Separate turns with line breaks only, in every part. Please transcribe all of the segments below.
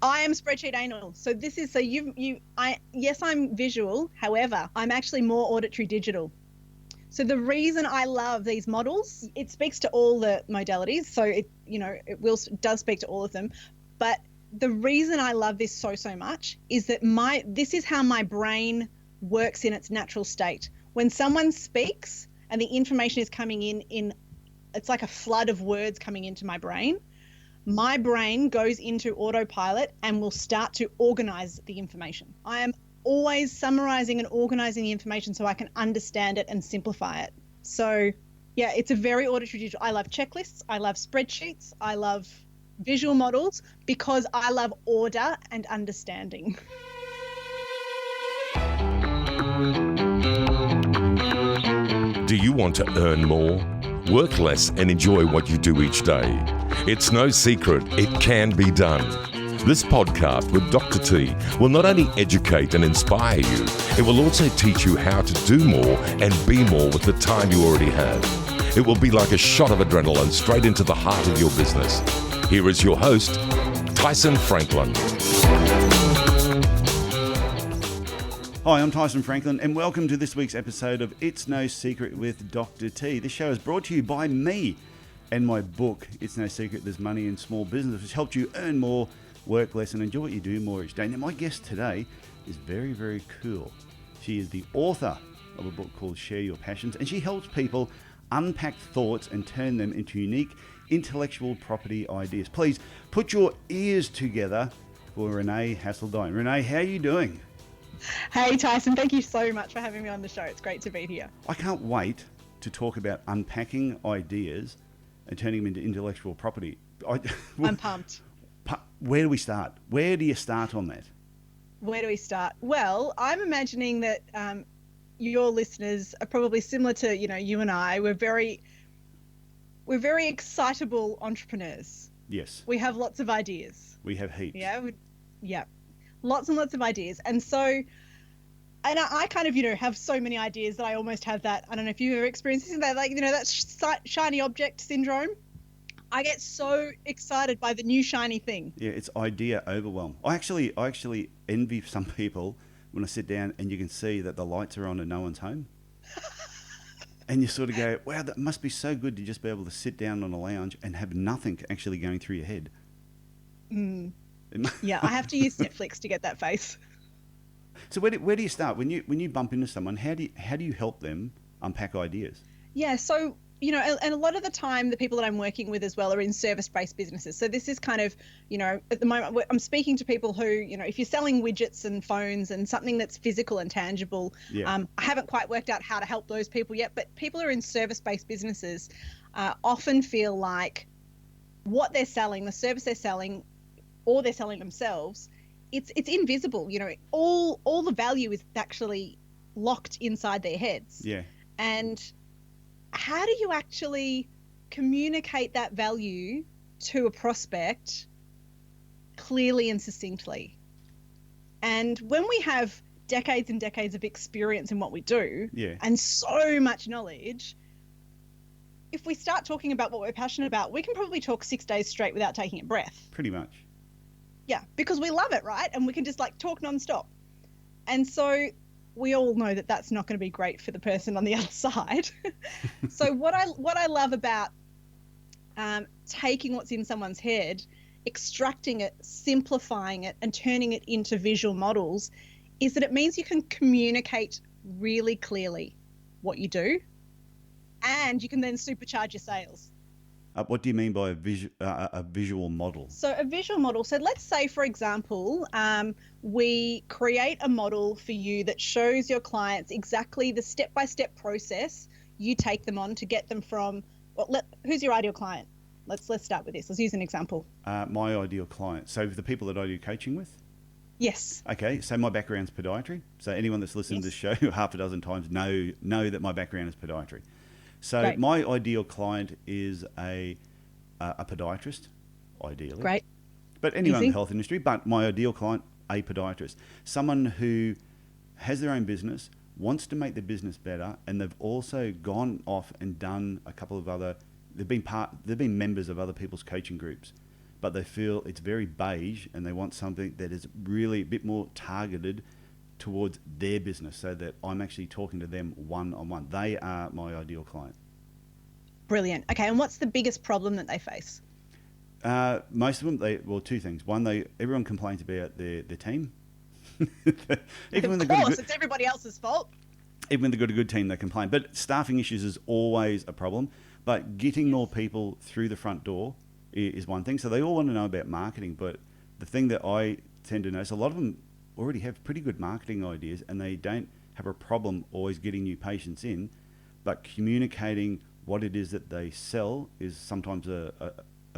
I am spreadsheet anal. So this is, yes, I'm visual. However, I'm actually more auditory digital. So the reason I love these models, it speaks to all the modalities. So does speak to all of them. But the reason I love this so much is that this is how my brain works in its natural state. When someone speaks and the information is coming in, it's like a flood of words coming into my brain. My brain goes into autopilot and will start to organize the information. I am always summarizing and organizing the information so I can understand it and simplify it. So yeah, it's a very auditory digital. I love checklists. I love spreadsheets. I love visual models because I love order and understanding.
Do you want to earn more? Work less and enjoy what you do each day. It's no secret, it can be done. This podcast with Dr. T will not only educate and inspire you, it will also teach you how to do more and be more with the time you already have. It will be like a shot of adrenaline straight into the heart of your business. Here is your host, Tyson Franklin.
Hi, I'm Tyson Franklin, and welcome to this week's episode of It's No Secret with Dr. T. This show is brought to you by me and my book, It's No Secret, There's Money in Small Business, which helps you earn more, work less, and enjoy what you do more each day. Now, my guest today is very, very cool. She is the author of a book called Share Your Passions, and she helps people unpack thoughts and turn them into unique intellectual property ideas. Please put your ears together for Renee Hasseldine. Renee, how are you doing?
Hey Tyson, thank you so much for having me on the show. It's great to be here.
I can't wait to talk about unpacking ideas and turning them into intellectual property.
I'm pumped.
Where do we start? Where do you start on that?
Where do we start? Well, I'm imagining that your listeners are probably similar to you and I. We're very excitable entrepreneurs.
Yes.
We have lots of ideas.
We have heaps.
Yeah. Lots and lots of ideas. And so, and I kind of, have so many ideas that I almost have that, I don't know if you've ever experienced that, that shiny object syndrome. I get so excited by the new shiny thing.
Yeah, it's idea overwhelm. I actually envy some people when I sit down and you can see that the lights are on and no one's home. And you sort of go, wow, that must be so good to just be able to sit down on a lounge and have nothing actually going through your head.
Yeah, I have to use Netflix to get that face.
So where do you start when you bump into someone? How do you help them unpack ideas?
Yeah, so and a lot of the time the people that I'm working with as well are in service-based businesses. So this is kind of at the moment I'm speaking to people who if you're selling widgets and phones and something that's physical and tangible.
Yeah.
I haven't quite worked out how to help those people yet, but people who are in service-based businesses often feel like what they're selling, the service they're selling, or they're selling themselves, it's invisible. All the value is actually locked inside their heads.
Yeah.
And how do you actually communicate that value to a prospect clearly and succinctly? And when we have decades and decades of experience in what we do,
yeah,
and so much knowledge, if we start talking about what we're passionate about, we can probably talk 6 days straight without taking a breath.
Pretty much.
Yeah, because we love it, right? And we can just talk nonstop. And so we all know that that's not going to be great for the person on the other side. So what I love about taking what's in someone's head, extracting it, simplifying it, and turning it into visual models is that it means you can communicate really clearly what you do, and you can then supercharge your sales.
What do you mean by a visual model?
So a visual model, so let's say, for example, we create a model for you that shows your clients exactly the step-by-step process you take them on to get them from, who's your ideal client? Let's start with this. Let's use an example.
My ideal client. So the people that I do coaching with?
Yes.
Okay, so my background's podiatry. So anyone that's listened to this show half a dozen times know that my background is podiatry. So
Great.
My ideal client is a podiatrist, ideally.
Great.
But anyone
Easy.
in the health industry, but my ideal client, a podiatrist. Someone who has their own business, wants to make the business better, and they've also gone off and done a couple of other, they've been members of other people's coaching groups. but they feel it's very beige and they want something that is really a bit more targeted towards their business, so that I'm actually talking to them one-on-one. They are my ideal client.
Brilliant. Okay, and what's the biggest problem that they face?
Most of them, two things. One, everyone complains about their team.
Even of course, it's everybody else's fault.
Even when they've got a good team, they complain. But staffing issues is always a problem. But getting more people through the front door is one thing. So they all want to know about marketing. But the thing that I tend to notice, a lot of them already have pretty good marketing ideas, and they don't have a problem always getting new patients in. But communicating what it is that they sell is sometimes a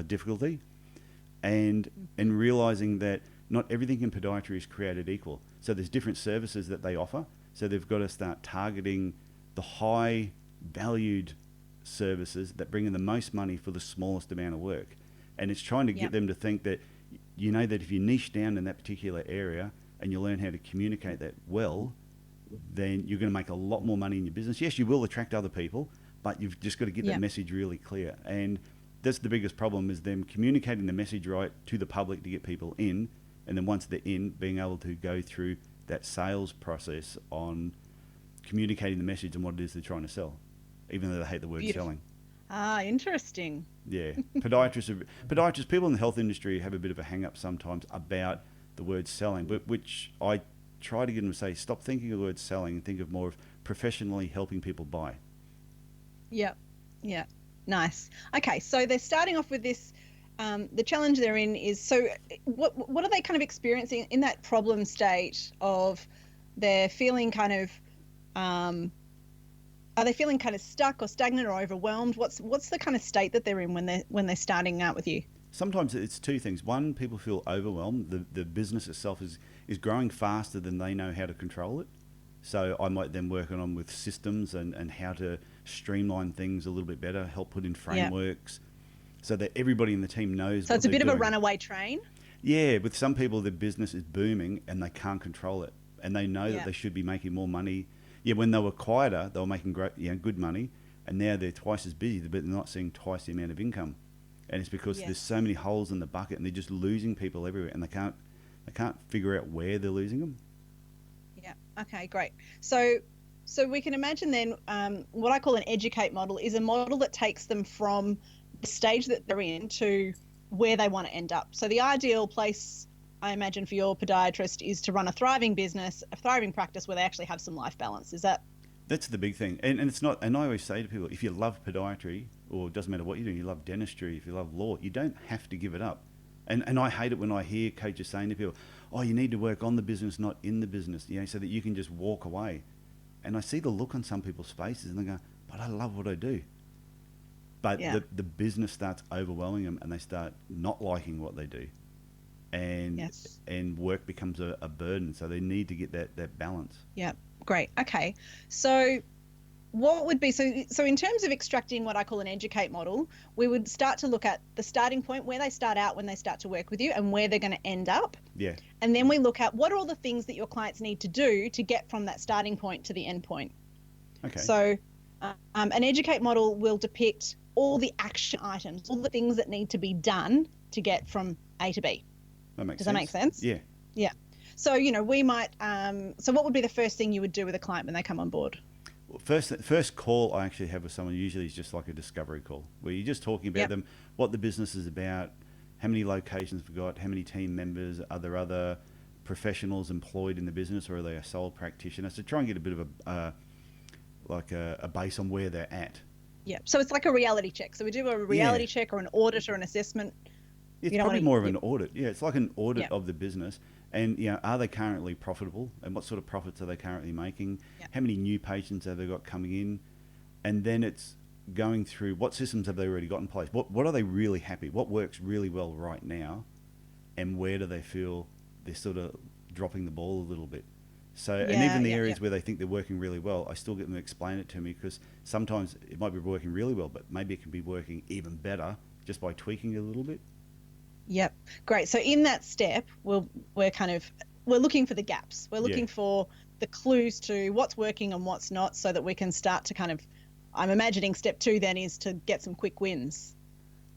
difficulty. And realizing that not everything in podiatry is created equal. So there's different services that they offer. So they've got to start targeting the high valued services that bring in the most money for the smallest amount of work. And it's trying to get them to think that, that if you niche down in that particular area and you learn how to communicate that well, then you're going to make a lot more money in your business. Yes, you will attract other people, but you've just got to get that message really clear. And that's the biggest problem, is them communicating the message right to the public to get people in. And then once they're in, being able to go through that sales process on communicating the message and what it is they're trying to sell, even though they hate the word selling.
Ah, interesting.
Yeah. Podiatrists, people in the health industry have a bit of a hang up sometimes about the word selling, but which I try to get them to say, stop thinking of the word selling and think of more of professionally helping people buy.
Yeah. Nice. Okay, so they're starting off with this. The challenge they're in is, so what are they kind of experiencing in that problem state of they're feeling kind of, are they feeling kind of stuck or stagnant or overwhelmed? What's the kind of state that they're in when they're starting out with you?
Sometimes it's two things. One, people feel overwhelmed. The business itself is growing faster than they know how to control it. So I might then work on with systems and how to streamline things a little bit better, help put in frameworks. So that everybody in the team knows.
So it's a bit of a runaway train?
Yeah, with some people, their business is booming and they can't control it. And they know that they should be making more money. Yeah, when they were quieter, they were making good money. And now they're twice as busy, but they're not seeing twice the amount of income. And it's because there's so many holes in the bucket and they're just losing people everywhere. And they can't figure out where they're losing them.
Yeah, okay, great. So we can imagine then what I call an educate model is a model that takes them from the stage that they're in to where they want to end up. So the ideal place, I imagine, for your podiatrist is to run a thriving business, a thriving practice where they actually have some life balance. Is that?
That's the big thing. And it's not, and I always say to people, if you love podiatry, or it doesn't matter what you're doing, you love dentistry, if you love law, you don't have to give it up. And I hate it when I hear coaches saying to people, oh, you need to work on the business, not in the business, so that you can just walk away. And I see the look on some people's faces and they go, but I love what I do. But the business starts overwhelming them and they start not liking what they do. And work becomes a burden. So they need to get that balance.
Yeah, great. Okay. So what would be, so in terms of extracting what I call an educate model, we would start to look at the starting point, where they start out when they start to work with you and where they're going to end up.
Yeah.
And then we look at what are all the things that your clients need to do to get from that starting point to the end point.
Okay.
So an educate model will depict all the action items, all the things that need to be done to get from A to B. Does that make sense?
Yeah.
Yeah. So, we might, so what would be the first thing you would do with a client when they come on board?
Well, first call I actually have with someone usually is just like a discovery call, where you're just talking about them, what the business is about, how many locations we've got, how many team members, are there other professionals employed in the business, or are they a sole practitioner? So try and get a bit of a base on where they're at.
Yeah, so it's like a reality check. So we do a reality check or an audit or an assessment.
It's probably more of an audit. Yeah, it's like an audit of the business. And, are they currently profitable? And what sort of profits are they currently making? Yeah. How many new patients have they got coming in? And then it's going through what systems have they already got in place? What are they really happy? What works really well right now? And where do they feel they're sort of dropping the ball a little bit? So, and even the areas where they think they're working really well, I still get them to explain it to me, because sometimes it might be working really well, but maybe it can be working even better just by tweaking it a little bit.
Yep. Great. So in that step, we're looking for the gaps. We're looking for the clues to what's working and what's not, so that we can start to I'm imagining step 2 then is to get some quick wins.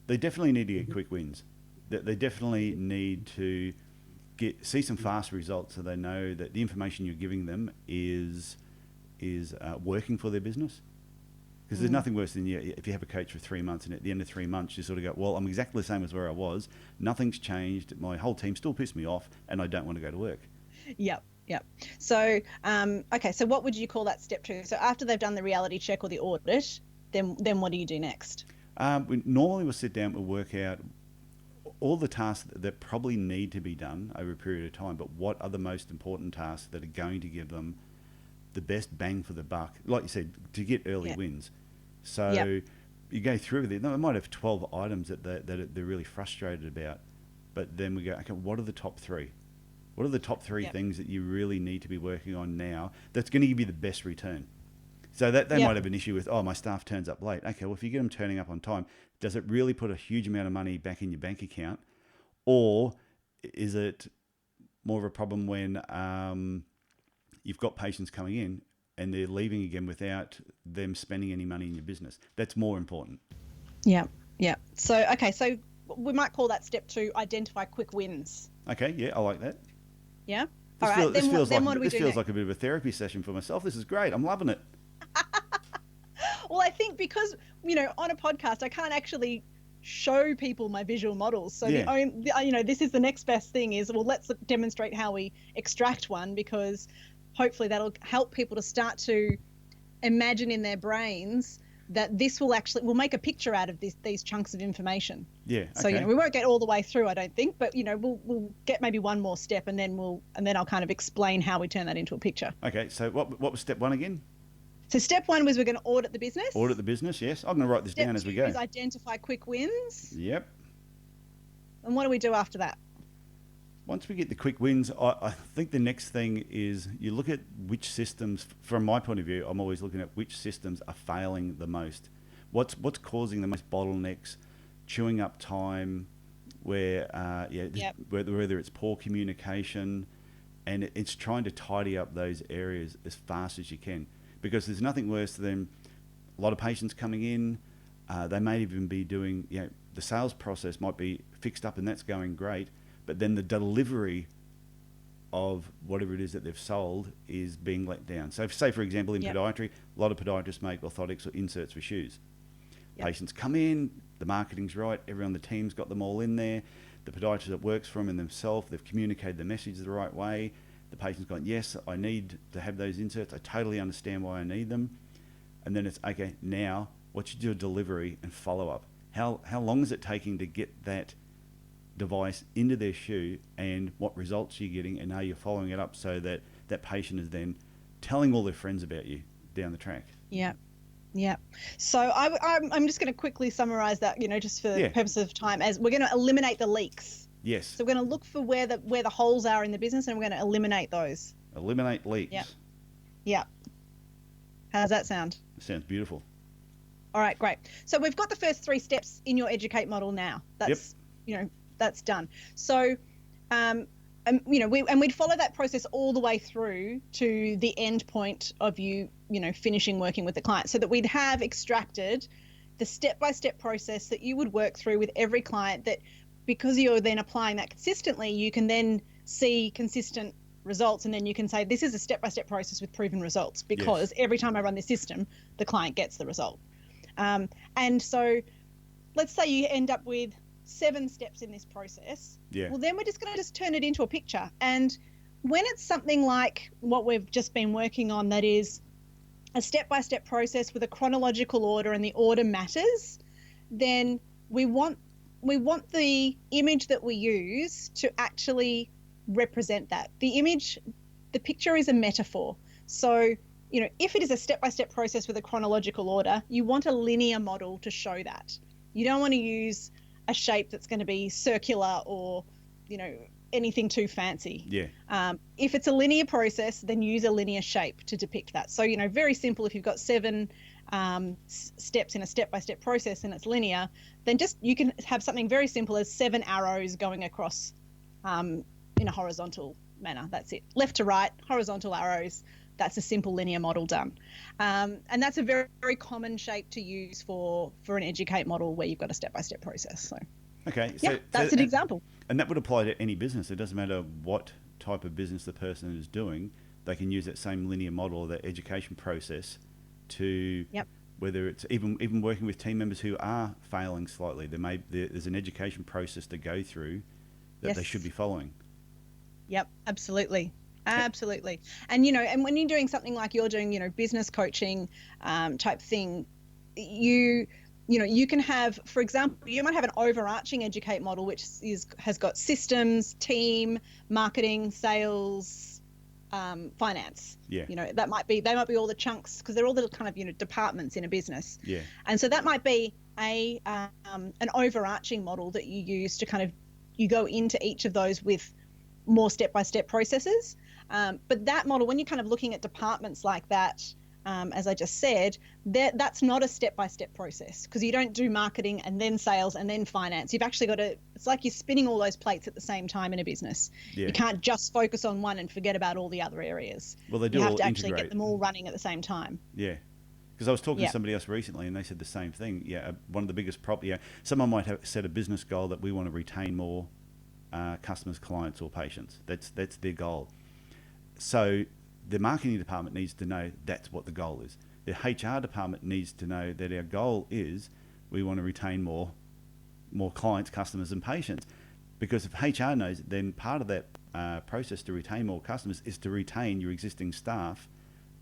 They definitely need to get quick wins. they definitely need to see some fast results so they know that the information you're giving them is working for their business. Because there's nothing worse than if you have a coach for 3 months and at the end of 3 months you sort of go, well, I'm exactly the same as where I was. Nothing's changed. My whole team still pissed me off and I don't want to go to work.
Yep. So, okay, so what would you call that step 2? So after they've done the reality check or the audit, then what do you do next?
Normally we'll sit down and work out all the tasks that probably need to be done over a period of time, but what are the most important tasks that are going to give them the best bang for the buck, like you said, to get early wins. So you go through with it. They might have 12 items that they're really frustrated about, but then we go, okay, what are the top 3? What are the top 3 things that you really need to be working on now that's going to give you the best return? So that they might have an issue with, my staff turns up late. Okay, well, if you get them turning up on time, does it really put a huge amount of money back in your bank account? Or is it more of a problem when you've got patients coming in and they're leaving again without them spending any money in your business? That's more important.
Yeah. So, okay, so we might call that step 2, identify quick wins.
Okay, yeah, I like that.
Yeah? All right,
this feels
what do we do
This feels
next?
like a bit of a therapy session for myself. This is great. I'm loving it.
Well, I think because, on a podcast, I can't actually show people my visual models. So this is the next best thing is, well, let's demonstrate how we extract one, because hopefully that'll help people to start to imagine in their brains that this we'll make a picture out of these chunks of information.
Yeah.
So
Okay.
we won't get all the way through, I don't think, but we'll get maybe one more step, and then I'll kind of explain how we turn that into a picture.
Okay. So what was step 1 again?
So step 1 was we're going to audit the business.
Audit the business. Yes. I'm going to write this down as we go.
Step 2 is identify quick wins.
Yep.
And what do we do after that?
Once we get the quick wins, I think the next thing is you look at which systems, from my point of view, I'm always looking at which systems are failing the most. What's causing the most bottlenecks, chewing up time, whether it's poor communication, and it's trying to tidy up those areas as fast as you can. Because there's nothing worse than a lot of patients coming in, they may even be doing, the sales process might be fixed up and that's going great, but then the delivery of whatever it is that they've sold is being let down. So say, for example, in podiatry, a lot of podiatrists make orthotics or inserts for shoes. Patients come in, the marketing's right, everyone on the team's got them all in there, the podiatrist that works for them and themselves, they've communicated the message the right way, the patient's gone, yes, I need to have those inserts, I totally understand why I need them, and then it's, okay, now what's your delivery and follow-up? How long is it taking to get that device into their shoe, and what results you're getting, and how you're following it up so that that patient is then telling all their friends about you down the track?
Yeah. So I'm just going to quickly summarize that, just for the purpose of time, as we're going to eliminate the leaks.
Yes.
So we're going to look for where the holes are in the business, and we're going to eliminate those.
Eliminate leaks.
Yeah. How does that sound?
It sounds beautiful.
All right, great. So we've got the first 3 steps in your educate model now. That's that's done. So, we'd follow that process all the way through to the end point of you finishing working with the client, so that we'd have extracted the step-by-step process that you would work through with every client, that because you're then applying that consistently, you can then see consistent results, and then you can say, this is a step-by-step process with proven results, because every time I run this system, the client gets the result. And so let's say you end up with 7 steps in this process. Well, then we're just going to turn it into a picture. And when it's something like what we've just been working on, that is a step-by-step process with a chronological order, and the order matters, then we want the image that we use to actually represent that. The picture is a metaphor. So, if it is a step-by-step process with a chronological order, you want a linear model to show that. You don't want to use a shape that's going to be circular or, anything too fancy. If it's a linear process, then use a linear shape to depict that. So, very simple. If you've got 7 steps in a step-by-step process and it's linear, then you can have something very simple as 7 arrows going across in a horizontal manner. That's it. Left to right, horizontal arrows. That's a simple linear model done. And that's a very, very common shape to use for an educate model where you've got a step-by-step process. So,
Okay.
Yeah, that's an example.
And that would apply to any business. It doesn't matter what type of business the person is doing. They can use that same linear model or that education process to whether it's even working with team members who are failing slightly. There's an education process to go through that they should be following.
Yep, absolutely. Absolutely. And, and when you're doing something like you're doing, business coaching type thing, you can have, for example, you might have an overarching educate model, which has got systems, team, marketing, sales, finance.
Yeah.
They might be all the chunks, because they're all the kind of, departments in a business.
Yeah.
And so that might be an overarching model that you use to kind of, you go into each of those with more step-by-step processes. But that model, when you're kind of looking at departments like that, as I just said, that's not a step-by-step process, because you don't do marketing and then sales and then finance. You've actually got to, it's like you're spinning all those plates at the same time in a business. Yeah. You can't just focus on one and forget about all the other areas.
Well, they do.
You have
all
to actually
integrate.
get them all running at the same time.
Yeah. Because I was talking to somebody else recently, and they said the same thing. Yeah, one of the biggest someone might have set a business goal that we want to retain more customers, clients, or patients. That's their goal. So the marketing department needs to know that's what the goal is. The HR department needs to know that our goal is we want to retain more clients, customers, and patients. Because if HR knows, then part of that process to retain more customers is to retain your existing staff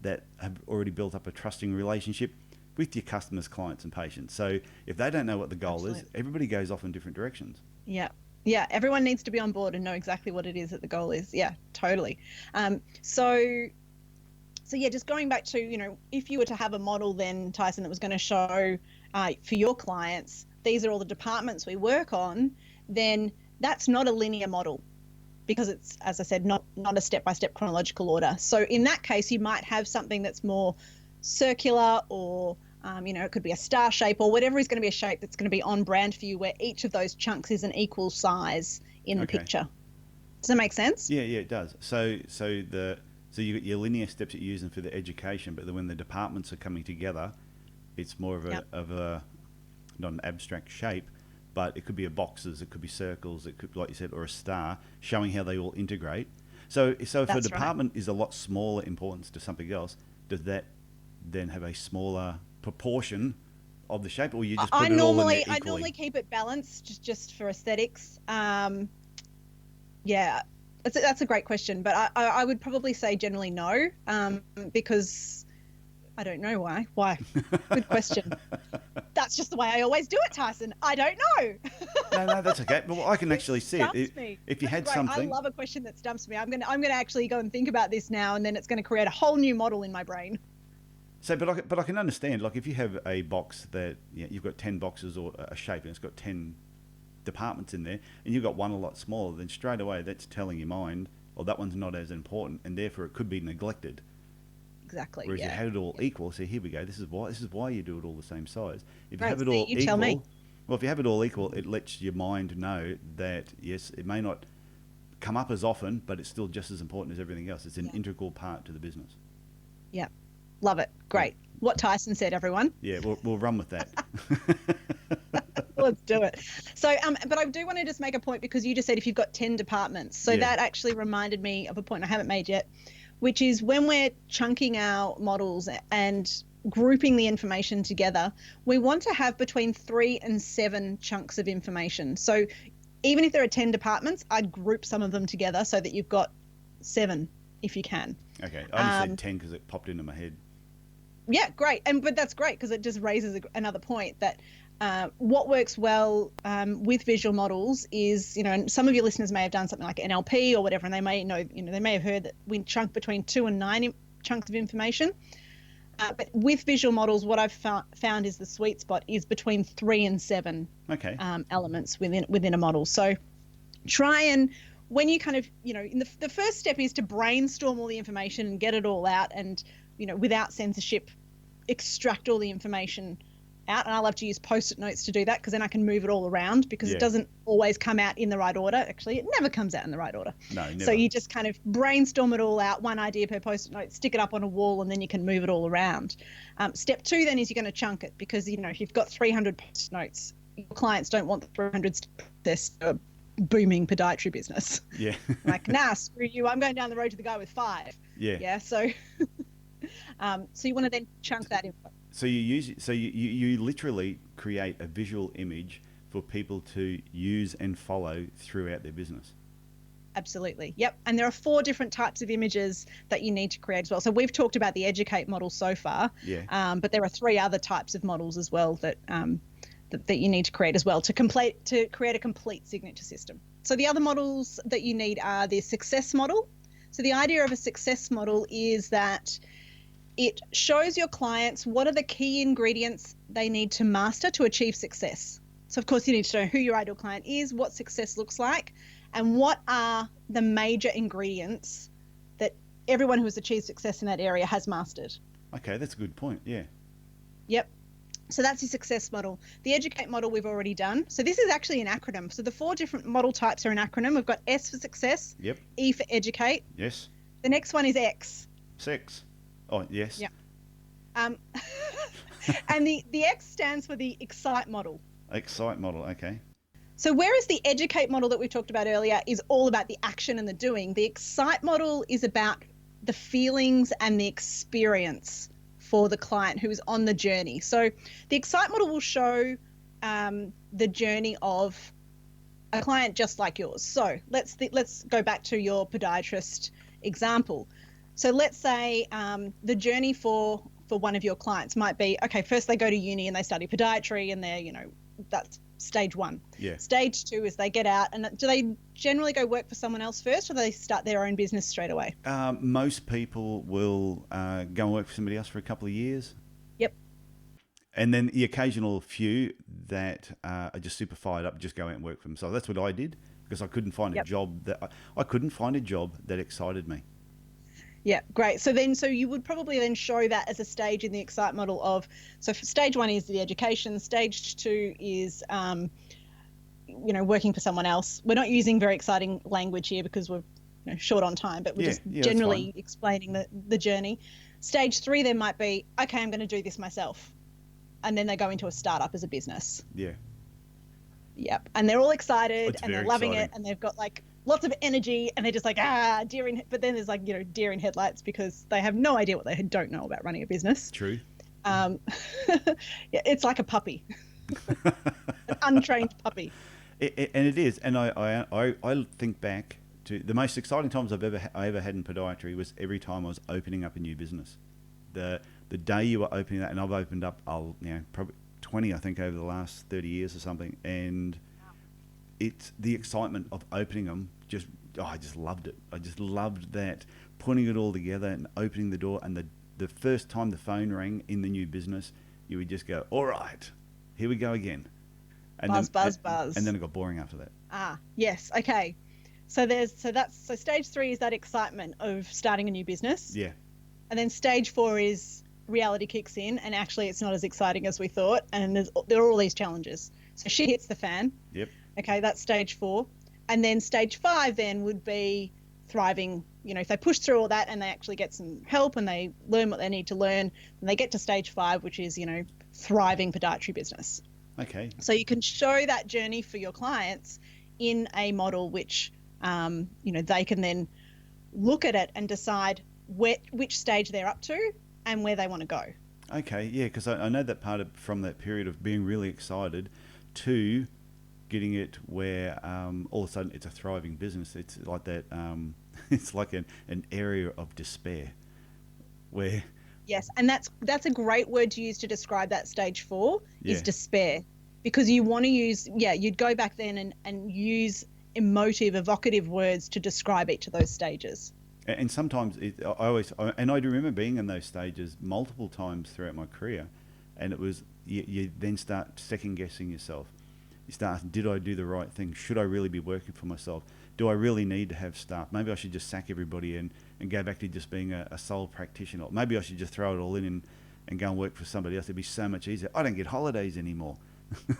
that have already built up a trusting relationship with your customers, clients, and patients. So if they don't know what the goal is, everybody goes off in different directions.
Yeah. Yeah, everyone needs to be on board and know exactly what it is that the goal is. Yeah, totally. So yeah, just going back to, if you were to have a model then, Tyson, that was going to show for your clients, these are all the departments we work on, then that's not a linear model, because it's, as I said, not a step-by-step chronological order. So in that case, you might have something that's more circular, or it could be a star shape, or whatever is going to be a shape that's going to be on brand for you, where each of those chunks is an equal size in the picture. Does that make sense?
Yeah, it does. So you got your linear steps that you're using for the education, but then when the departments are coming together, it's more of a not an abstract shape, but it could be a boxes, it could be circles, it could, like you said, or a star, showing how they all integrate. So if a department is a lot smaller importance to something else, does that then have a smaller proportion of the shape, or you just put it all in there equally?
I normally keep it balanced just for aesthetics. That's a great question, but I would probably say generally no, because I don't know why. Why? Good question. That's just the way I always do it, Tyson. I don't know.
No, that's okay. Well, I can actually see it. If you had something,
I love a question that stumps me. I'm gonna actually go and think about this now, and then it's going to create a whole new model in my brain.
So, but I can understand, like if you have a box that you've got 10 boxes or a shape and it's got 10 departments in there, and you've got one a lot smaller, then straight away that's telling your mind, well, that one's not as important, and therefore it could be neglected.
Exactly.
Whereas you had it all equal, so here we go. This is why you do it all the same size. If you have it
all
all equal,
tell me.
Well, if you have it all equal, it lets your mind know that yes, it may not come up as often, but it's still just as important as everything else. It's an integral part to the business.
Yeah. Love it. Great. What Tyson said, everyone.
Yeah, we'll run with that.
Let's do it. So, but I do want to just make a point, because you just said if you've got 10 departments. So that actually reminded me of a point I haven't made yet, which is when we're chunking our models and grouping the information together, we want to have between 3 and 7 chunks of information. So even if there are 10 departments, I'd group some of them together so that you've got 7 if you can.
Okay. I only said 10 because it popped into my head.
Yeah, great. But that's great, because it just raises another point that what works well with visual models is, and some of your listeners may have done something like NLP or whatever, and they may know, they may have heard that we chunk between 2 and 9 chunks of information. But with visual models, what I've found is the sweet spot is between 3 and 7 elements within a model. So try and, when you kind of, the first step is to brainstorm all the information and get it all out, and, without censorship, extract all the information out. And I love to use Post-it notes to do that, because then I can move it all around, because it doesn't always come out in the right order. Actually, it never comes out in the right order.
No, never.
So you just kind of brainstorm it all out, one idea per Post-it note, stick it up on a wall, and then you can move it all around. Step 2 then is you're going to chunk it, because, if you've got 300 Post-it notes, your clients don't want the 300 success to a booming podiatry business.
Yeah.
Like, nah, screw you. I'm going down the road to the guy with 5.
Yeah.
Yeah. So, so you want to then chunk that info.
So you literally create a visual image for people to use and follow throughout their business.
Absolutely. Yep. And there are 4 different types of images that you need to create as well. So we've talked about the educate model so far, but there are 3 other types of models as well that you need to create as well to create a complete signature system. So the other models that you need are the success model. So the idea of a success model is that it shows your clients what are the key ingredients they need to master to achieve success. So of course you need to know who your ideal client is, what success looks like, and what are the major ingredients that everyone who has achieved success in that area has mastered.
Okay, that's a good point. Yeah.
Yep. So that's your success model. The educate model we've already done. So this is actually an acronym. So the 4 different model types are an acronym. We've got S for success,
Yep.
E for educate.
Yes.
The next one is X.
Sex. Oh, yes.
Yeah. And the X stands for the excite model.
Excite model. Okay.
So whereas the educate model that we talked about earlier is all about the action and the doing, the excite model is about the feelings and the experience for the client who is on the journey. So the excite model will show the journey of a client just like yours. So let's go back to your podiatrist example. So let's say the journey for one of your clients might be, okay, first they go to uni and they study podiatry and they're, that's stage 1.
Yeah.
Stage 2 is they get out, and do they generally go work for someone else first, or do they start their own business straight away?
Most people will go and work for somebody else for a couple of years.
Yep.
And then the occasional few that are just super fired up, just go out and work for themselves. That's what I did because I couldn't find a job that excited me.
Yeah, great. So you would probably then show that as a stage in the excite model of, so for stage 1 is the education, stage 2 is, working for someone else. We're not using very exciting language here because we're short on time, but we're just generally explaining the journey. Stage 3 then might be, okay, I'm going to do this myself. And then they go into a startup as a business.
Yeah.
Yep. And they're all excited and they're loving
exciting.
it and they've got lots of energy and they're just like, deer in, but then there's deer in headlights because they have no idea what they don't know about running a business.
True.
Yeah, it's like a puppy, an untrained puppy.
And it is. And I think back to the most exciting times I ever had in podiatry was every time I was opening up a new business. The day you were opening that, and I've opened up, probably 20, I think, over the last 30 years or something. And it's the excitement of opening them. I just loved it. I just loved that, putting it all together and opening the door. And the first time the phone rang in the new business, you would just go, all right, here we go again. And
buzz.
And then it got boring after that.
Yes. Okay. So stage 3 is that excitement of starting a new business.
Yeah.
And then stage 4 is reality kicks in, and actually it's not as exciting as we thought, and there are all these challenges. So shit hits the fan.
Yep.
Okay, that's stage 4. And then stage 5 then would be thriving. If they push through all that and they actually get some help and they learn what they need to learn, and they get to stage 5, which is, thriving podiatry business.
Okay.
So you can show that journey for your clients in a model which, they can then look at it and decide which stage they're up to and where they want to go.
Okay, yeah, because I know that from that period of being really excited to getting it where all of a sudden it's a thriving business. It's like that. It's like an area of despair, where.
Yes, and that's a great word to use to describe that stage 4 is
Yeah.
despair, because you want to use you'd go back then and use emotive, evocative words to describe each of those stages.
And sometimes I do remember being in those stages multiple times throughout my career, and it was you then start second guessing yourself. You start asking, did I do the right thing? Should I really be working for myself? Do I really need to have staff? Maybe I should just sack everybody and go back to just being a sole practitioner. Maybe I should just throw it all in and go and work for somebody else. It'd be so much easier. I don't get holidays anymore.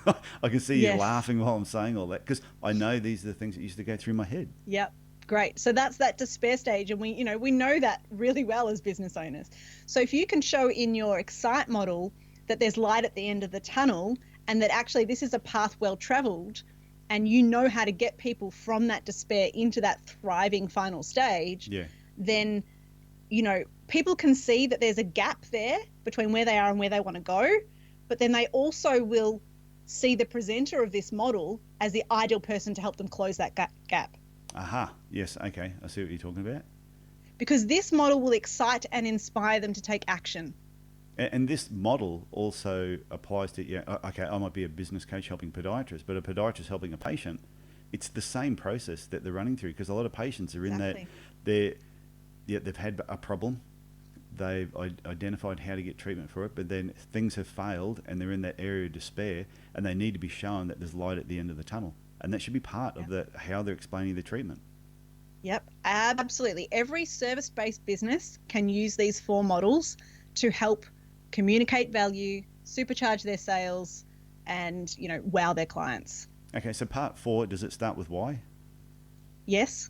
I can see you laughing while I'm saying all that, because I know these are the things that used to go through my head.
Yep. Great. So that's that despair stage, and we know that really well as business owners. So if you can show in your excite model that there's light at the end of the tunnel, and that actually this is a path well traveled, and you know how to get people from that despair into that thriving final stage, then, people can see that there's a gap there between where they are and where they want to go, but then they also will see the presenter of this model as the ideal person to help them close that gap.
Aha. Yes. Okay. I see what you're talking about.
Because this model will excite and inspire them to take action.
And this model also applies to, okay, I might be a business coach helping podiatrists, but a podiatrist helping a patient, it's the same process that they're running through, because a lot of patients are in that they've had a problem, they've identified how to get treatment for it, but then things have failed and they're in that area of despair, and they need to be shown that there's light at the end of the tunnel. And that should be part of how they're explaining the treatment.
Yep, absolutely. Every service-based business can use these 4 models to help communicate value, supercharge their sales, and, wow their clients.
Okay, so part 4, does it start with why?
Yes.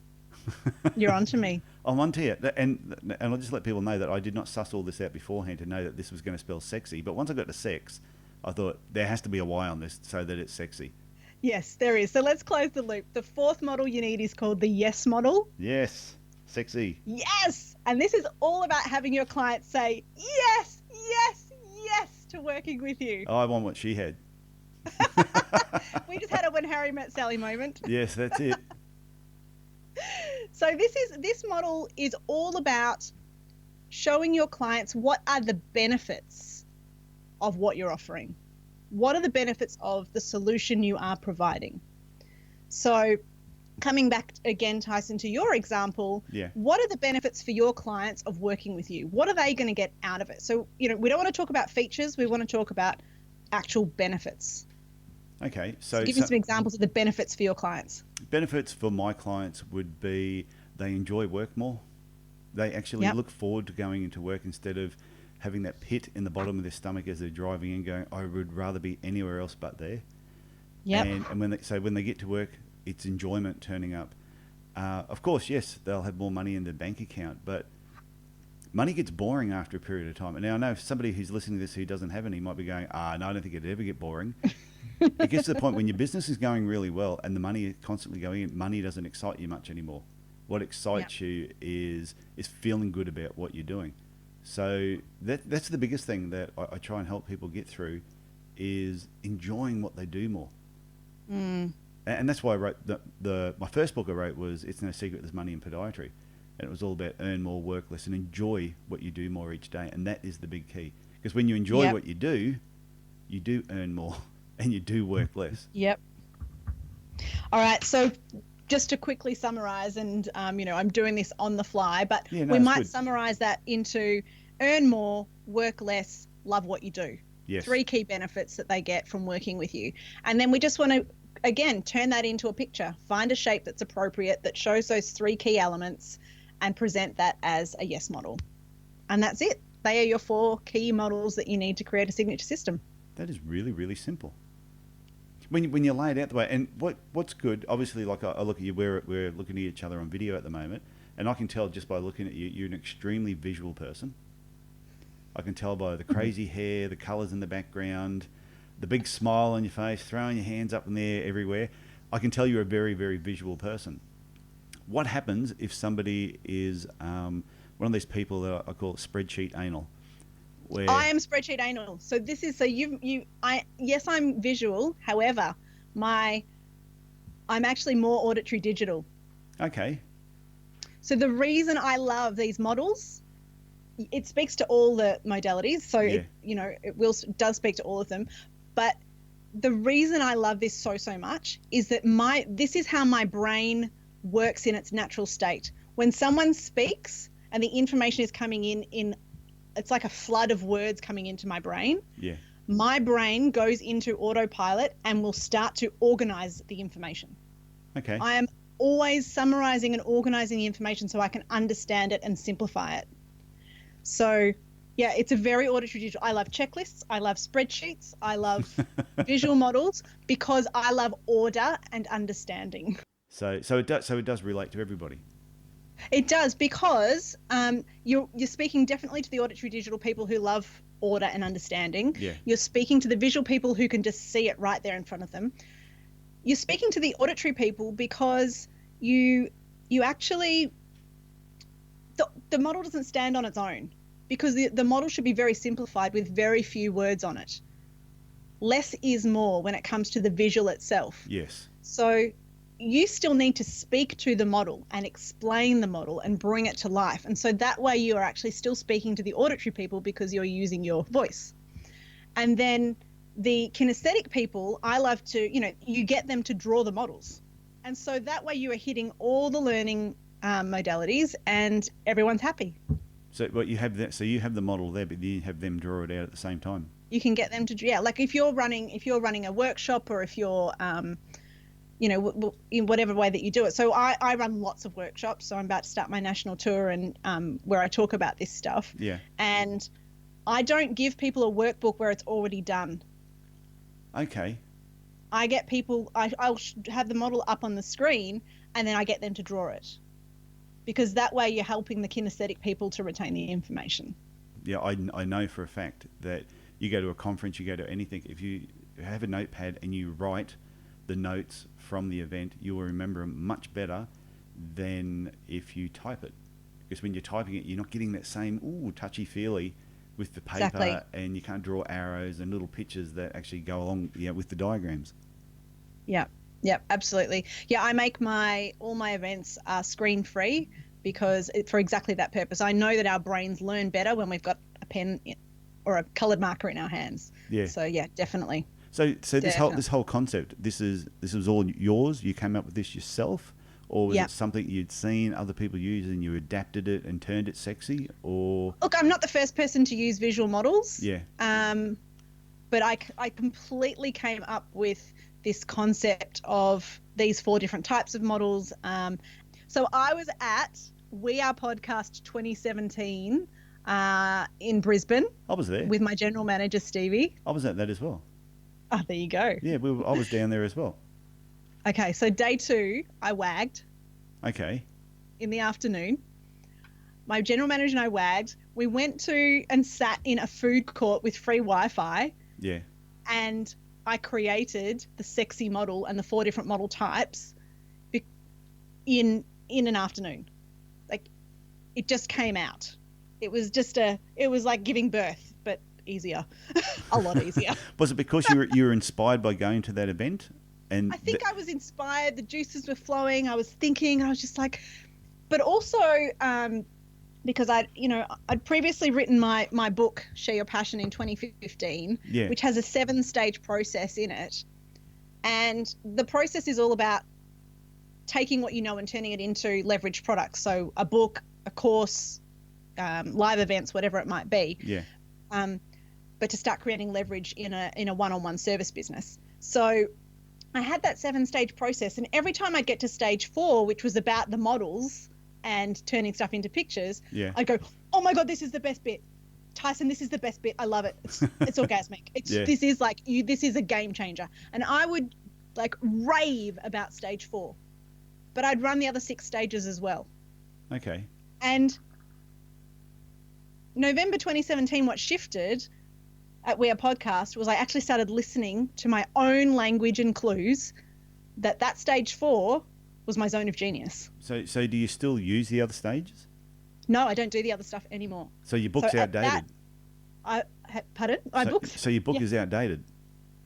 You're on to me.
I'm on to you. And I'll just let people know that I did not suss all this out beforehand to know that this was going to spell sexy. But once I got to sex, I thought there has to be a why on this so that it's sexy.
Yes, there is. So let's close the loop. The 4th model you need is called the yes model.
Yes. Sexy.
Yes. And this is all about having your clients say yes, yes, yes to working with you.
I want what she had.
We just had a when Harry met Sally moment.
Yes, that's it.
So this model is all about showing your clients what are the benefits of what you're offering. What are the benefits of the solution you are providing? So coming back again, Tyson, to your example, what are the benefits for your clients of working with you? What are they going to get out of it? So, we don't want to talk about features. We want to talk about actual benefits.
Okay. So
give me some examples of the benefits for your clients.
Benefits for my clients would be they enjoy work more. They actually look forward to going into work instead of having that pit in the bottom of their stomach as they're driving in going, I would rather be anywhere else but there.
Yep.
And when they get to work, it's enjoyment turning up. Of course, yes, they'll have more money in their bank account, but money gets boring after a period of time. And now I know somebody who's listening to this who doesn't have any might be going, no, I don't think it'd ever get boring. It gets to the point when your business is going really well and the money is constantly going in, money doesn't excite you much anymore. What excites you is feeling good about what you're doing. So that's the biggest thing that I try and help people get through is enjoying what they do more. And that's why I wrote my first book I wrote was It's No Secret There's Money in Podiatry. And it was all about earn more, work less, and enjoy what you do more each day. And that is the big key. Because when you enjoy what you do earn more and you do work less.
Yep. All right. So just to quickly summarize, and I'm doing this on the fly, but we might summarize that into earn more, work less, love what you do.
Yes.
3 key benefits that they get from working with you. And then we just want to, again, turn that into a picture. Find a shape that's appropriate that shows those 3 key elements and present that as a yes model. And that's it. They are your 4 key models that you need to create a signature system.
That is really, really simple. When you lay it out the way, and what's good, obviously, like I look at you, we're looking at each other on video at the moment, and I can tell just by looking at you, you're an extremely visual person. I can tell by the crazy hair, the colours in the background, the big smile on your face, throwing your hands up in the air everywhere. I can tell you're a very, very visual person. What happens if somebody is one of these people that I call spreadsheet anal? Where
I am spreadsheet anal. So this is yes, I'm visual. However, I'm actually more auditory digital.
Okay.
So the reason I love these models, it speaks to all the modalities. So it does speak to all of them. But the reason I love this so much is that this is how my brain works in its natural state. When someone speaks and the information is coming in it's like a flood of words coming into my brain.
Yeah.
My brain goes into autopilot and will start to organize the information.
Okay.
I am always summarizing and organizing the information so I can understand it and simplify it. So, yeah, it's a very auditory digital. I love checklists. I love spreadsheets. I love visual models because I love order and understanding.
So it does relate to everybody.
It does, because you're speaking definitely to the auditory digital people who love order and understanding.
Yeah.
You're speaking to the visual people who can just see it right there in front of them. you're speaking to the auditory people because you actually, the model doesn't stand on its own, because the model should be very simplified with very few words on it. Less is more when it comes to the visual itself.
Yes.
So you still need to speak to the model and explain the model and bring it to life. And so that way you are actually still speaking to the auditory people because you're using your voice. And then the kinesthetic people, I love to, you get them to draw the models. And so that way you are hitting all the learning modalities and everyone's happy.
So what you have that, so you have the model there, but you have them draw it out at the same time.
You can get them to, like if you're running a workshop, or if you're, in whatever way that you do it. So I run lots of workshops. So I'm about to start my national tour, and where I talk about this stuff.
Yeah.
And I don't give people a workbook where it's already done.
Okay.
I get people, I'll have the model up on the screen, and then I get them to draw it, because that way you're helping the kinesthetic people to retain the information.
Yeah, I know for a fact that you go to a conference, you go to anything, if you have a notepad and you write the notes from the event, you will remember them much better than if you type it. Because when you're typing it, you're not getting that same touchy-feely with the paper. Exactly. And you can't draw arrows and little pictures that actually go along with the diagrams.
Yeah, absolutely. Yeah, I make all my events screen free, because for exactly that purpose. I know that our brains learn better when we've got a pen or a coloured marker in our hands. Yeah. So yeah, definitely.
So this whole concept, this was all yours? You came up with this yourself? Or was it something you'd seen other people use and you adapted it and turned it sexy? Or
look, I'm not the first person to use visual models.
Yeah.
But I completely came up with this concept of these 4 different types of models. So I was at We Are Podcast 2017 in Brisbane.
I was there.
With my general manager, Stevie.
I was at that as well.
Oh, there you go.
Yeah, I was down there as well.
Okay, so day 2, I wagged.
Okay.
In the afternoon. My general manager and I wagged. We went to and sat in a food court with free Wi-Fi.
Yeah.
And I created the sexy model and the 4 different model types in an afternoon. Like, it just came out. It was like giving birth, but easier. A lot easier.
Was it because you were inspired by going to that event? And
I think I was inspired. The juices were flowing. I was thinking. I was just like, but also because I'd previously written my book Share Your Passion in 2015, which has a 7-stage process in it, and the process is all about taking what you know and turning it into leveraged products. So a book, a course, live events, whatever it might be.
Yeah.
But to start creating leverage in a one-on-one service business. So I had that 7-stage process, and every time I'd get to stage 4, which was about the models and turning stuff into pictures, I'd go, oh my God, this is the best bit. Tyson, this is the best bit. I love it. It's orgasmic. This is a game changer. And I would like rave about stage 4, but I'd run the other 6 stages as well.
Okay.
And November 2017, what shifted at We Are Podcast was I actually started listening to my own language and clues that stage 4 was my zone of genius.
So do you still use the other stages?
No, I don't do the other stuff anymore.
So your book's outdated?
Pardon? My book?
So your book is outdated?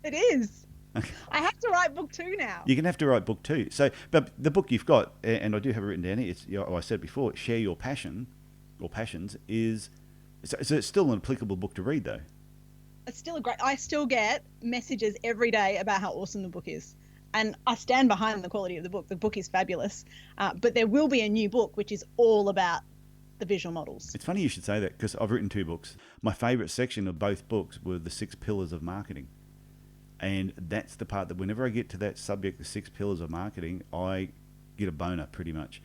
It is. Okay. I have to write book 2 now.
You're going to have to write book 2. So, but the book you've got, and I do have it written down here, I said before, Share Your Passion, or Passions, is it's still an applicable book to read though.
It's still I still get messages every day about how awesome the book is. And I stand behind the quality of the book. The book is fabulous. But there will be a new book, which is all about the visual models.
It's funny you should say that, because I've written 2 books. My favourite section of both books were the 6 pillars of marketing. And that's the part that whenever I get to that subject, the 6 pillars of marketing, I get a boner pretty much.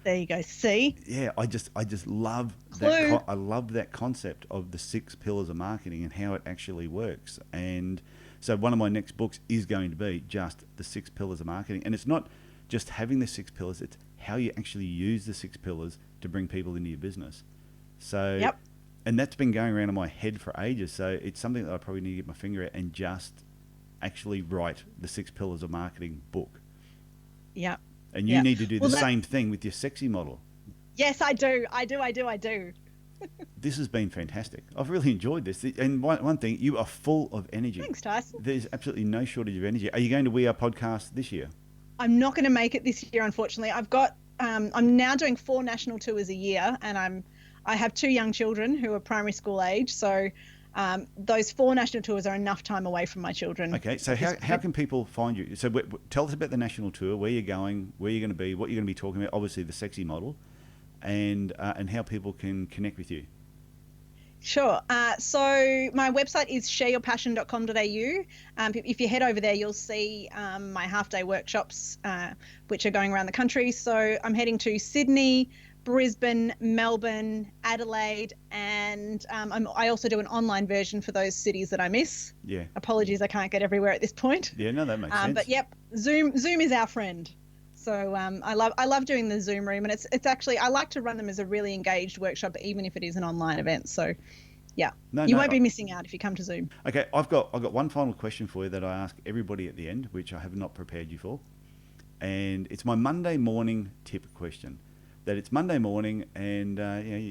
There you go. See?
Yeah, I just love that. I love that concept of the 6 pillars of marketing and how it actually works. And so one of my next books is going to be just the 6 pillars of marketing. And it's not just having the 6 pillars; it's how you actually use the 6 pillars to bring people into your business. So,
yep.
And that's been going around in my head for ages. So it's something that I probably need to get my finger at and just actually write the 6 Pillars of Marketing book.
Yeah.
And you need to do the same thing with your sexy model.
Yes, I do.
This has been fantastic. I've really enjoyed this. And one thing, you are full of energy.
Thanks, Tyson.
There's absolutely no shortage of energy. Are you going to We Are podcast this year?
I'm not going to make it this year, unfortunately. I've got, I'm now doing 4 national tours a year, and I have 2 young children who are primary school age. So those 4 national tours are enough time away from my children.
Okay, so how can people find you? So tell us about the national tour, where you're going, where you're going to be, what you're going to be talking about, obviously the sexy model, and how people can connect with you.
Sure. So my website is shareyourpassion.com.au. If you head over there, you'll see my half-day workshops, which are going around the country. So I'm heading to Sydney, Brisbane, Melbourne, Adelaide, and I also do an online version for those cities that I miss.
Yeah.
Apologies, I can't get everywhere at this point.
Yeah, no, that makes sense.
But yep, Zoom is our friend. So I love doing the Zoom room, and it's actually, I like to run them as a really engaged workshop, even if it is an online event. So yeah, you won't be missing out if you come to Zoom.
Okay, I've got one final question for you that I ask everybody at the end, which I have not prepared you for, and it's my Monday morning tip question. That it's Monday morning, and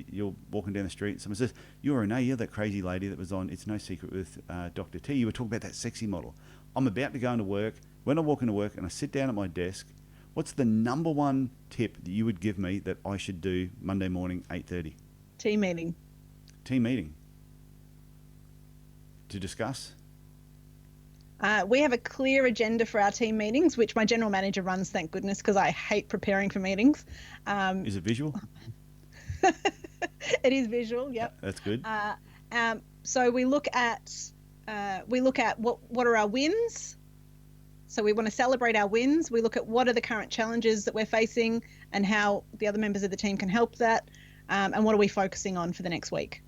you're walking down the street, and someone says, "You're Renee, you're that crazy lady that was on It's No Secret with Dr. T. You were talking about that sexy model." I'm about to go into work. When I walk into work and I sit down at my desk, what's the number one tip that you would give me that I should do Monday morning, 8:30?
Team meeting.
Team meeting. To discuss?
We have a clear agenda for our team meetings, which my general manager runs, thank goodness, because I hate preparing for meetings.
Is it visual?
It is visual, yep.
That's good.
So we look at what are our wins. So we want to celebrate our wins. We look at what are the current challenges that we're facing and how the other members of the team can help that, and what are we focusing on for the next week.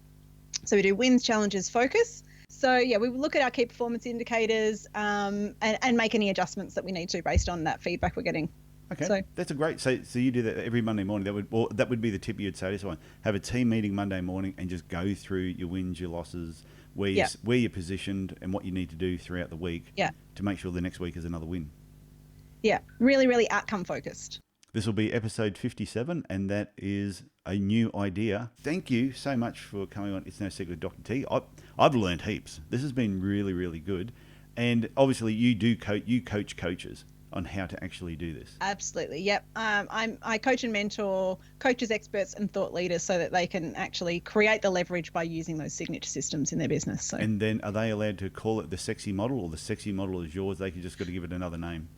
So we do wins, challenges, focus. So yeah, we look at our key performance indicators and make any adjustments that we need to based on that feedback we're getting.
Okay,
so
that's a great. So you do that every Monday morning. That would be the tip you'd say to someone: have a team meeting Monday morning and just go through your wins, your losses, where you're positioned, and what you need to do throughout the week.
Yeah.
To make sure the next week is another win.
Yeah, really, really outcome focused.
This will be episode 57, and that is a new idea. Thank you so much for coming on It's No Secret with Dr. T. I've learned heaps. This has been really, really good. And obviously you coach coaches on how to actually do this.
Absolutely, yep. I coach and mentor coaches, experts, and thought leaders so that they can actually create the leverage by using those signature systems in their business. So.
And then are they allowed to call it the sexy model, or the sexy model is yours? They just got to give it another name.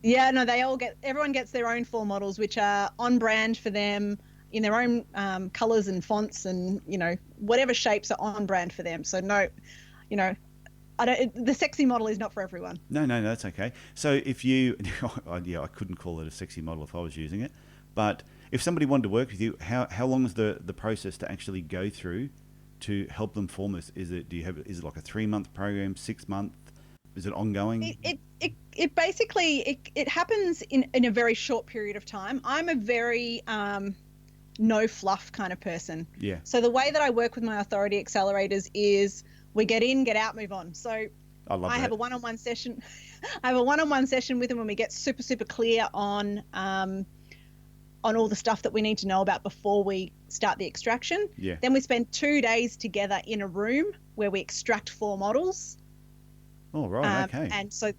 Yeah, no, everyone gets their own 4 models, which are on brand for them in their own colors and fonts, and whatever shapes are on brand for them. So no, the sexy model is not for everyone.
No, that's okay. So if you, I couldn't call it a sexy model if I was using it, but if somebody wanted to work with you, how long is the process to actually go through to help them form this? Is it like a 3-month program, 6 month? Is it ongoing?
It basically happens in a very short period of time. I'm a very no fluff kind of person.
Yeah.
So the way that I work with my authority accelerators is we get in, get out, move on. So I have a one-on-one session. I have a one-on-one session with them when we get super, super clear on all the stuff that we need to know about before we start the extraction.
Yeah.
Then we spend 2 days together in a room where we extract 4 models.
Oh, right. Okay.
And so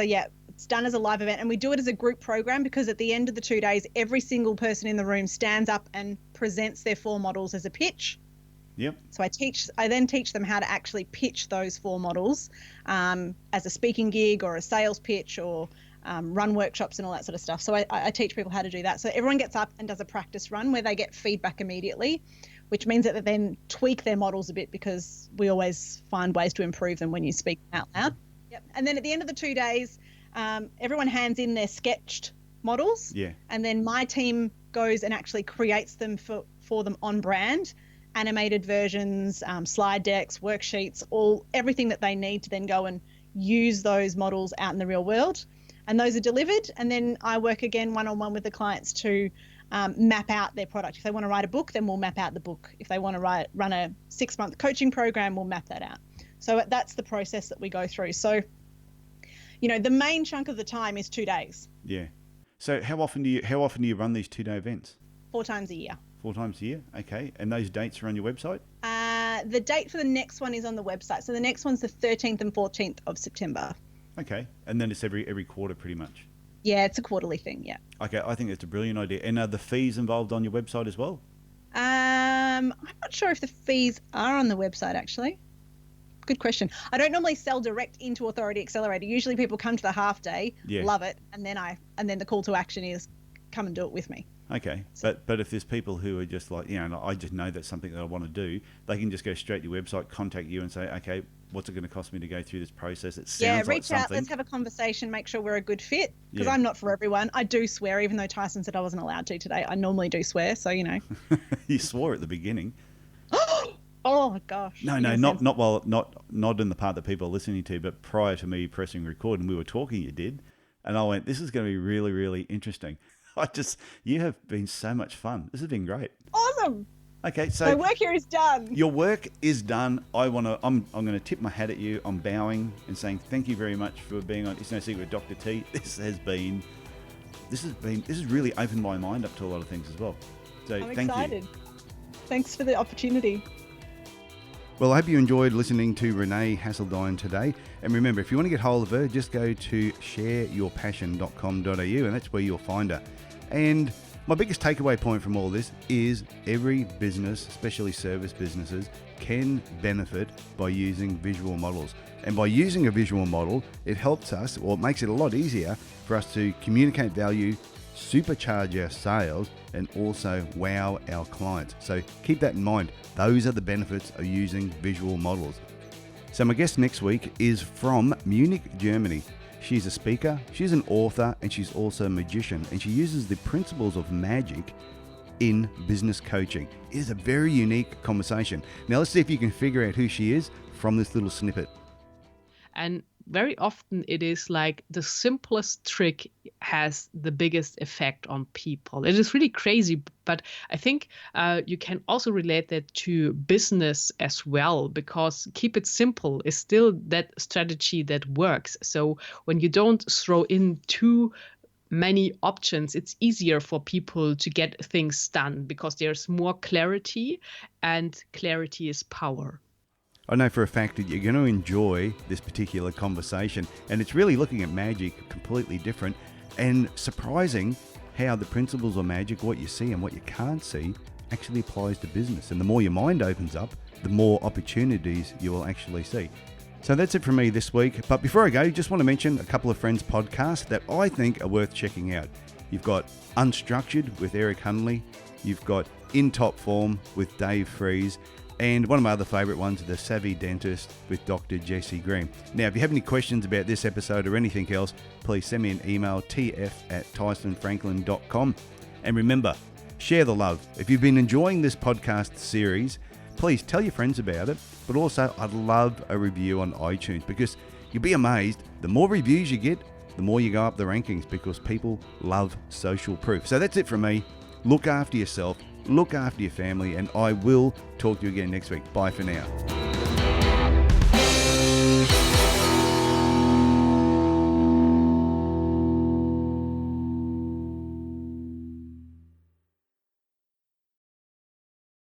yeah, it's done as a live event, and we do it as a group program because at the end of the 2 days, every single person in the room stands up and presents their 4 models as a pitch.
Yep.
So I then teach them how to actually pitch those 4 models as a speaking gig or a sales pitch, or run workshops and all that sort of stuff. So I teach people how to do that. So everyone gets up and does a practice run where they get feedback immediately, which means that they then tweak their models a bit, because we always find ways to improve them when you speak out loud. Yep. And then at the end of the 2 days, everyone hands in their sketched models.
Yeah.
And then my team goes and actually creates them for them on brand, animated versions, slide decks, worksheets, everything that they need to then go and use those models out in the real world. And those are delivered. And then I work again one-on-one with the clients to map out their product. If they want to write a book, then we'll map out the book. If they want to run a 6-month coaching program, we'll map that out. So that's the process that we go through. So the main chunk of the time is 2 days.
Yeah. So how often do you run these 2-day events?
4 times a year.
4 times a year? Okay. And those dates are on your website?
The date for the next one is on the website. So the next one's the 13th and 14th of September.
Okay. And then it's every quarter pretty much?
Yeah, it's a quarterly thing, yeah.
Okay, I think that's a brilliant idea. And are the fees involved on your website as well?
I'm not sure if the fees are on the website, actually. Good question. I don't normally sell direct into Authority Accelerator. Usually people come to the half day, love it, and then the call to action is come and do it with me.
Okay, but if there's people who are just like, I just know that's something that I want to do, they can just go straight to your website, contact you and say, okay, what's it going to cost me to go through this process? It sounds
reach
like
out, let's have a conversation, make sure we're a good fit, because
Yeah.
I'm not for everyone. I do swear, even though Tyson said I wasn't allowed to today. I normally do swear, so
You swore at the beginning.
Oh gosh.
No, not in the part that people are listening to, but prior to me pressing record and we were talking, you did. And I went, this is going to be really, really interesting. You have been so much fun. This has been great.
Awesome.
Okay, so
my work here is done.
Your work is done. I'm going to tip my hat at you. I'm bowing and saying thank you very much for being on It's No Secret with Dr. T. This has really opened my mind up to a lot of things as well. So
I'm
thank
excited.
you.
Thanks for the opportunity.
Well, I hope you enjoyed listening to Renee Hasseldine today. And remember, if you want to get hold of her, just go to shareyourpassion.com.au and that's where you'll find her. And my biggest takeaway point from all this is every business, especially service businesses, can benefit by using visual models. And by using a visual model, it helps us, or it makes it a lot easier for us to communicate value, supercharge our sales, and also wow our clients. So keep that in mind. Those are the benefits of using visual models. So my guest next week is from Munich, Germany. She's a speaker, she's an author, and she's also a magician, and she uses the principles of magic in business coaching. It is a very unique conversation. Now let's see if you can figure out who she is from this little snippet.
And very often it is like the simplest trick has the biggest effect on people. It is really crazy, but I think you can also relate that to business as well, because keep it simple is still that strategy that works. So when you don't throw in too many options, it's easier for people to get things done because there's more clarity, and clarity is power.
I know for a fact that you're going to enjoy this particular conversation, and it's really looking at magic completely different and surprising how the principles of magic, what you see and what you can't see, actually applies to business. And the more your mind opens up, the more opportunities you will actually see. So that's it from me this week. But before I go, just want to mention a couple of friends' podcasts that I think are worth checking out. You've got Unstructured with Eric Hunley. You've got In Top Form with Dave Freeze. And one of my other favourite ones, The Savvy Dentist with Dr. Jesse Green. Now, if you have any questions about this episode or anything else, please send me an email, tf@tysonfranklin.com. And remember, share the love. If you've been enjoying this podcast series, please tell your friends about it. But also, I'd love a review on iTunes, because you'll be amazed. The more reviews you get, the more you go up the rankings, because people love social proof. So that's it from me. Look after yourself. Look after your family, and I will talk to you again next week. Bye for now.